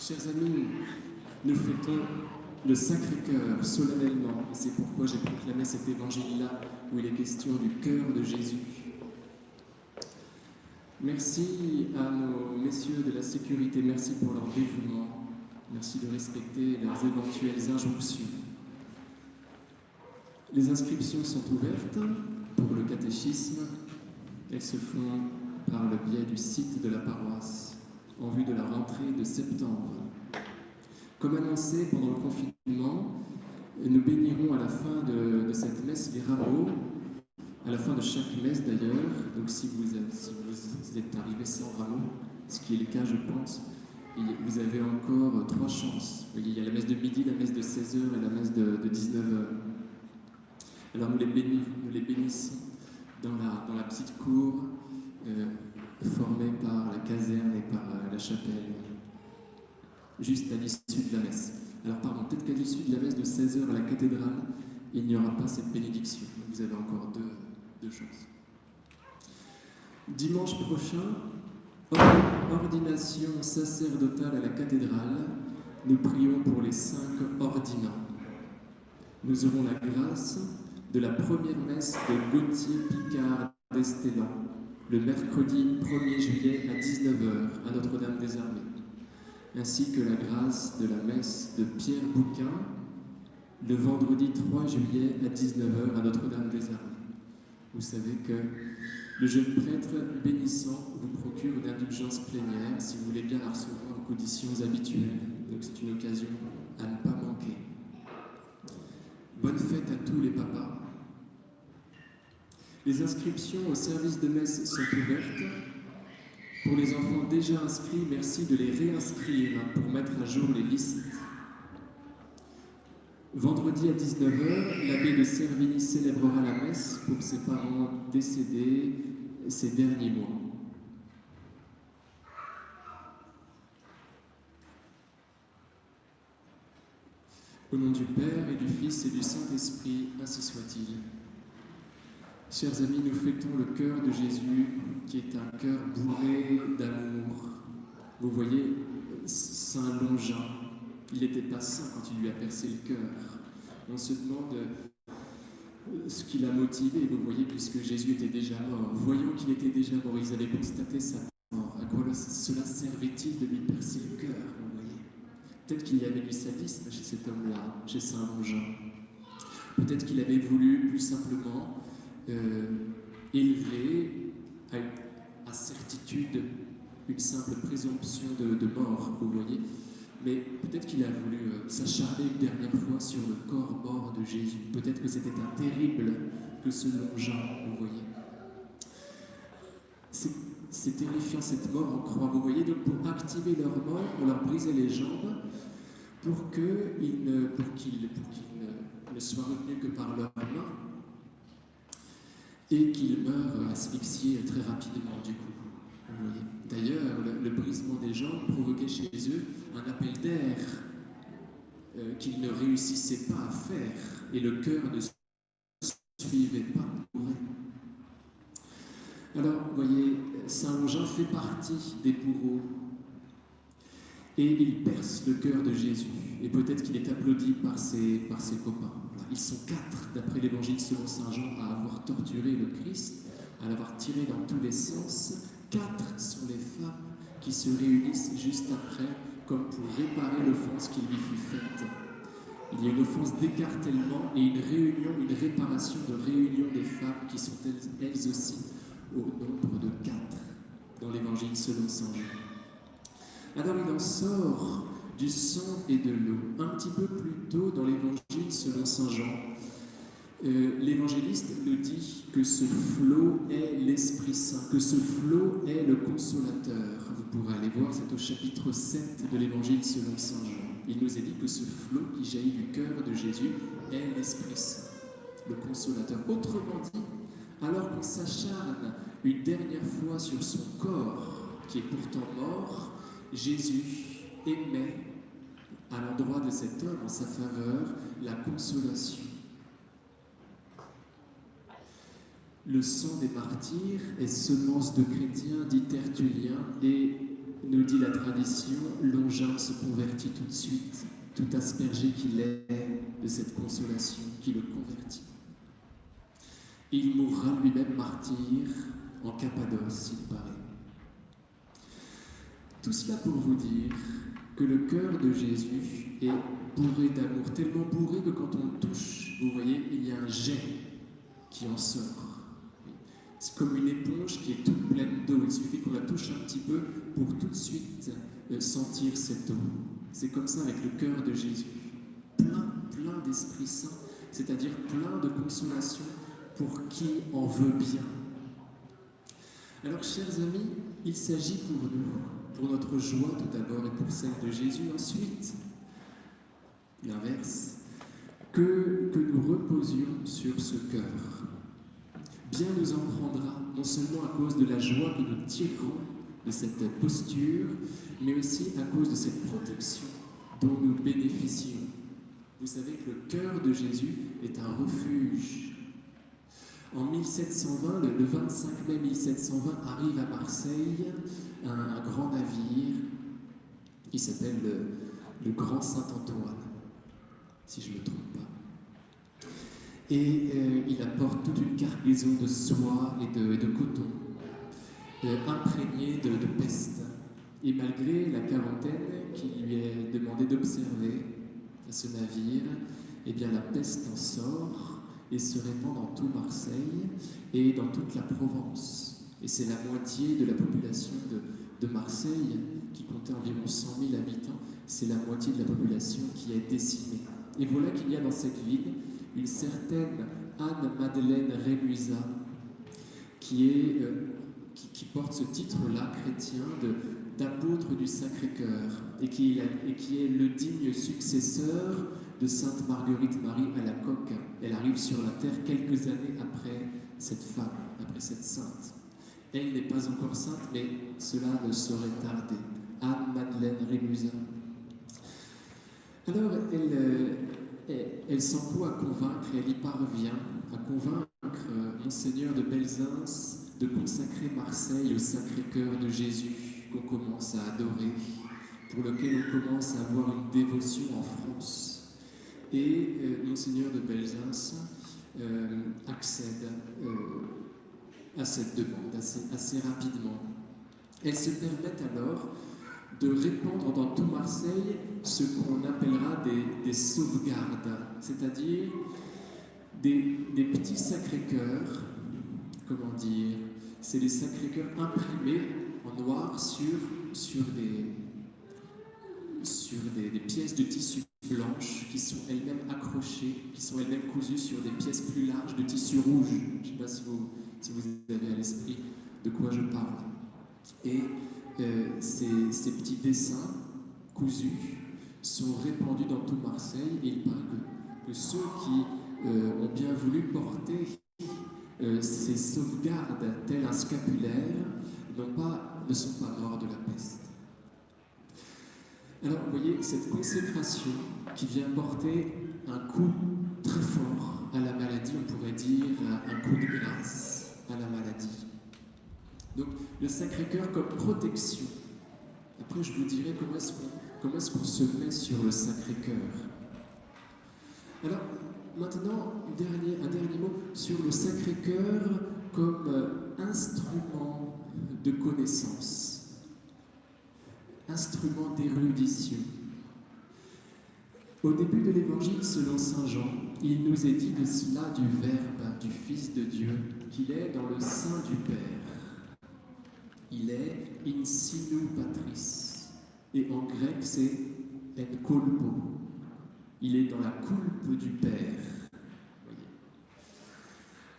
Chers amis, nous fêtons le Sacré-Cœur solennellement. Et c'est pourquoi j'ai proclamé cet évangile-là où il est question du cœur de Jésus. Merci à nos messieurs de la sécurité, merci pour leur dévouement, merci de respecter leurs éventuelles injonctions. Les inscriptions sont ouvertes pour le catéchisme. Elles se font par le biais du site de la paroisse en vue de la rentrée de septembre. Comme annoncé pendant le confinement, nous bénirons à la fin de cette messe les rameaux, à la fin de chaque messe d'ailleurs. Donc si vous êtes arrivé sans rameau, ce qui est le cas je pense, vous avez encore 3 chances. Il y a la messe de midi, la messe de 16h et la messe de 19h. Alors nous les bénissons dans la petite cour formée par la caserne et par la chapelle, juste à l'issue de la messe. Alors pardon, peut-être qu'à l'issue de la messe de 16h à la cathédrale, il n'y aura pas cette bénédiction. Vous avez encore deux chances. Dimanche prochain, ordination sacerdotale à la cathédrale. Nous prions pour les 5 ordinants. Nous aurons la grâce de la première messe de Gauthier Picard d'Estellan, le mercredi 1er juillet à 19h à Notre-Dame des Armées, ainsi que la grâce de la messe de Pierre Bouquin, le vendredi 3 juillet à 19h à Notre-Dame des Armées. Vous savez que le jeune prêtre bénissant vous procure une indulgence plénière si vous voulez bien la recevoir aux conditions habituelles. Donc c'est une occasion à ne pas manquer. Bonne fête à tous les papas. Les inscriptions au service de messe sont ouvertes. Pour les enfants déjà inscrits, merci de les réinscrire pour mettre à jour les listes. Vendredi à 19h, l'abbé de Servigny célébrera la messe pour ses parents décédés ces derniers mois. Au nom du Père et du Fils et du Saint-Esprit, ainsi soit-il. Chers amis, nous fêtons le cœur de Jésus, qui est un cœur bourré d'amour. Vous voyez, Saint Longin, il n'était pas saint quand il lui a percé le cœur. On se demande ce qui l'a motivé, vous voyez, puisque Jésus était déjà mort. Voyant qu'il était déjà mort, ils avaient constaté sa mort. À quoi cela servait-il de lui percer le cœur, vous voyez? Peut-être qu'il y avait du sadisme chez cet homme-là, chez Saint Longin. Peut-être qu'il avait voulu plus simplement élever à certitude une simple présomption de mort, vous voyez. Mais peut-être qu'il a voulu s'acharner une dernière fois sur le corps mort de Jésus. Peut-être que c'était un terrible que ce Longin, vous voyez. C'est terrifiant cette mort en croix, vous voyez. Donc pour activer leur mort, on leur brisait les jambes pour qu'ils ne soient retenus que par leurs mains et qu'ils meurent asphyxiés très rapidement du coup. Vous voyez. D'ailleurs, le brisement des jambes provoquait chez eux un appel d'air qu'ils ne réussissaient pas à faire et le cœur ne suivait pas. Alors, vous voyez, Saint Longin fait partie des bourreaux et il perce le cœur de Jésus. Et peut-être qu'il est applaudi par ses copains. Ils sont 4, d'après l'évangile selon Saint Jean, à avoir torturé le Christ, à l'avoir tiré dans tous les sens. 4 sont les femmes qui se réunissent juste après, comme pour réparer l'offense qui lui fut faite. Il y a une offense d'écartèlement et une réparation de réunion des femmes qui sont elles aussi au nombre de 4 dans l'évangile selon Saint Jean. Alors il en sort du sang et de l'eau. Un petit peu plus tôt dans l'évangile selon Saint Jean, l'évangéliste nous dit que ce flot est l'Esprit Saint, que ce flot est le Consolateur. Vous pourrez aller voir, c'est au chapitre 7 de l'évangile selon Saint Jean. Il nous est dit que ce flot qui jaillit du cœur de Jésus est l'Esprit Saint, le Consolateur. Autrement dit, alors qu'on s'acharne une dernière fois sur son corps, qui est pourtant mort, Jésus émet à l'endroit de cet homme, en sa faveur, la consolation. Le sang des martyrs est semence de chrétiens, dit Tertullien, et nous dit la tradition, Longin se convertit tout de suite, tout aspergé qu'il est de cette consolation qui le convertit. Et il mourra lui-même martyr en Cappadoce, il paraît. Tout cela pour vous dire que le cœur de Jésus est bourré d'amour, tellement bourré que quand on le touche, vous voyez, il y a un jet qui en sort. C'est comme une éponge qui est toute pleine d'eau. Il suffit qu'on la touche un petit peu pour tout de suite sentir cette eau. C'est comme ça avec le cœur de Jésus. Plein d'Esprit Saint, c'est-à-dire plein de consolation pour qui en veut bien. Alors, chers amis, il s'agit pour nous, pour notre joie tout d'abord et pour celle de Jésus ensuite, l'inverse, que nous reposions sur ce cœur. Bien nous en prendra, non seulement à cause de la joie que nous tirerons de cette posture, mais aussi à cause de cette protection dont nous bénéficions. Vous savez que le cœur de Jésus est un refuge. En 1720, le 25 mai 1720, arrive à Marseille un grand navire qui s'appelle le Grand Saint-Antoine, si je ne me trompe pas. Et il apporte toute une cargaison de soie et de coton, imprégnée de peste. Et malgré la quarantaine qui lui est demandée d'observer à ce navire, eh bien la peste en sort et se répand dans tout Marseille et dans toute la Provence. Et c'est la moitié de la population de Marseille, qui comptait environ 100 000 habitants, c'est la moitié de la population qui est décimée. Et voilà qu'il y a dans cette ville une certaine Anne-Madeleine Rémusat qui porte ce titre-là, chrétien, d'apôtre du Sacré-Cœur, et qui est le digne successeur de Sainte Marguerite-Marie à la Coque. Elle arrive sur la terre quelques années après cette femme, après cette sainte. Elle n'est pas encore sainte, mais cela ne saurait tarder. Anne-Madeleine Rémusat. Alors, elle s'emploie à convaincre, et elle y parvient, à convaincre Monseigneur de Belzins de consacrer Marseille au Sacré-Cœur de Jésus, qu'on commence à adorer, pour lequel on commence à avoir une dévotion en France. Et Monseigneur de Belzins accède à cette demande assez rapidement. Elle se permet alors de répandre dans tout Marseille ce qu'on appellera des sauvegardes, c'est-à-dire des petits sacrés-cœurs, comment dire, c'est des sacrés-cœurs imprimés en noir sur des pièces de tissu blanches qui sont elles-mêmes accrochées, qui sont elles-mêmes cousues sur des pièces plus larges de tissu rouge. Je ne sais pas si vous avez à l'esprit de quoi je parle. Et ces petits dessins cousus sont répandus dans tout Marseille, et il paraît que ceux qui ont bien voulu porter ces sauvegardes tel un scapulaire ne sont pas morts de la peste. Alors, vous voyez, cette consécration qui vient porter un coup très fort à la maladie, on pourrait dire un coup de grâce à la maladie. Donc, le Sacré-Cœur comme protection. Après, je vous dirai comment est-ce qu'on se met sur le Sacré-Cœur. Alors, maintenant, un dernier mot sur le Sacré-Cœur comme instrument de connaissance. Instrument d'érudition. Au début de l'Évangile selon saint Jean, il nous est dit de cela du Verbe, du Fils de Dieu, qu'il est dans le sein du Père. Il est in sinu patris. Et en grec, c'est en colpo. Il est dans la coulpe du Père.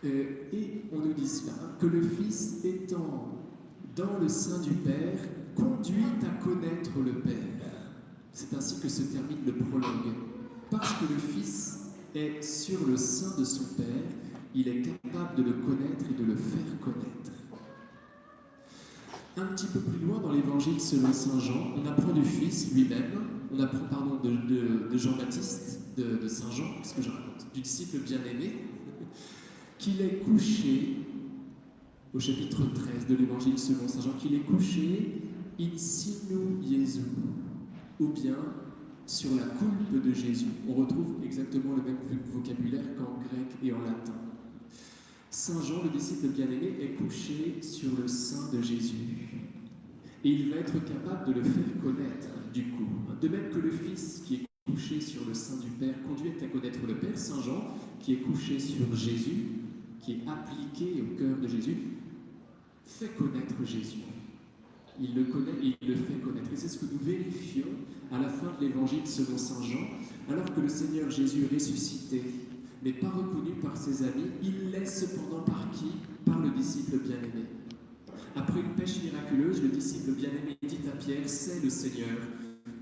Et on nous dit cela, que le Fils étant dans le sein du Père, conduit à connaître le Père. C'est ainsi que se termine le prologue. Parce que le Fils est sur le sein de son Père, il est capable de le connaître et de le faire connaître. Un petit peu plus loin dans l'Évangile selon saint Jean, on apprend du Fils lui-même, on apprend de Jean-Baptiste, de saint Jean, qu'est-ce que je raconte, du disciple bien-aimé, qu'il est couché, au chapitre 13 de l'Évangile selon saint Jean, qu'il est couché Insinu Jesu, ou bien sur la culpe de Jésus. On retrouve exactement le même vocabulaire qu'en grec et en latin. Saint Jean, le disciple bien-aimé, est couché sur le sein de Jésus. Et il va être capable de le faire connaître, du coup. De même que le Fils qui est couché sur le sein du Père conduit à connaître le Père, Saint Jean, qui est couché sur Jésus, qui est appliqué au cœur de Jésus, fait connaître Jésus. Il le connaît et il le fait connaître. Et c'est ce que nous vérifions à la fin de l'évangile selon Saint Jean, alors que le Seigneur Jésus ressuscité n'est pas reconnu par ses amis, il l'est cependant par qui? Par le disciple bien-aimé. Après une pêche miraculeuse, le disciple bien-aimé dit à Pierre, c'est le Seigneur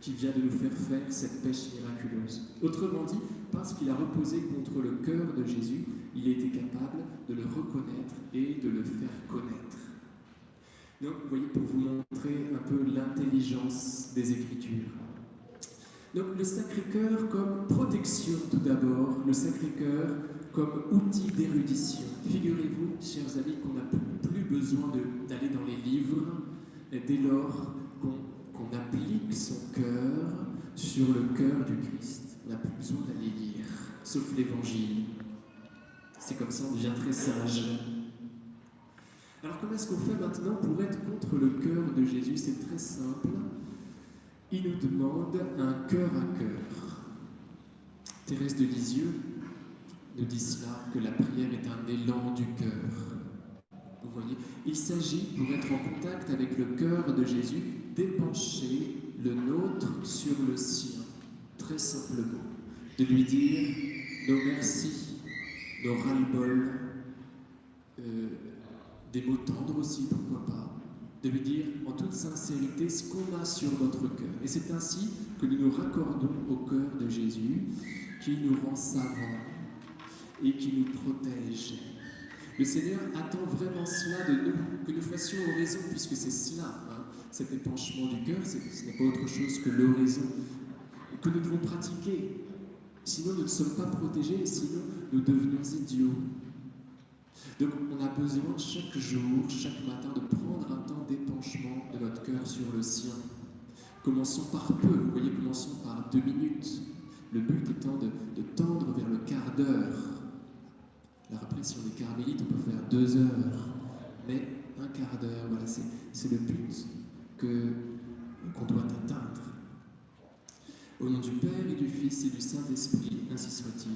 qui vient de nous faire faire cette pêche miraculeuse. Autrement dit, parce qu'il a reposé contre le cœur de Jésus, il a été capable de le reconnaître et de le faire connaître. Donc, vous voyez, pour vous montrer un peu l'intelligence des Écritures. Donc, le Sacré-Cœur comme protection tout d'abord, le Sacré-Cœur comme outil d'érudition. Figurez-vous, chers amis, qu'on n'a plus besoin d'aller dans les livres dès lors qu'on applique son cœur sur le cœur du Christ. On n'a plus besoin d'aller lire, sauf l'Évangile. C'est comme ça, on devient très sage. Alors comment est-ce qu'on fait maintenant pour être contre le cœur de Jésus? C'est très simple. Il nous demande un cœur à cœur. Thérèse de Lisieux nous dit cela, que la prière est un élan du cœur. Vous voyez, il s'agit, pour être en contact avec le cœur de Jésus, d'épancher le nôtre sur le sien, très simplement. De lui dire nos merci, nos ras-le-bol, des mots tendres aussi, pourquoi pas, de lui dire en toute sincérité ce qu'on a sur notre cœur. Et c'est ainsi que nous nous raccordons au cœur de Jésus, qui nous rend savants et qui nous protège. Le Seigneur attend vraiment cela de nous, que nous fassions oraison, puisque c'est cela, cet épanchement du cœur, ce n'est pas autre chose que l'oraison, que nous devons pratiquer. Sinon, nous ne sommes pas protégés, sinon, nous devenons idiots. Donc on a besoin chaque jour, chaque matin, de prendre un temps d'épanchement de notre cœur sur le sien. Commençons par peu, vous voyez, commençons par 2 minutes. Le but étant de tendre vers le quart d'heure. Alors après, si on est carmélite, on peut faire 2 heures. Mais un quart d'heure, voilà, c'est le but qu'on doit atteindre. Au nom du Père et du Fils et du Saint-Esprit, ainsi soit-il.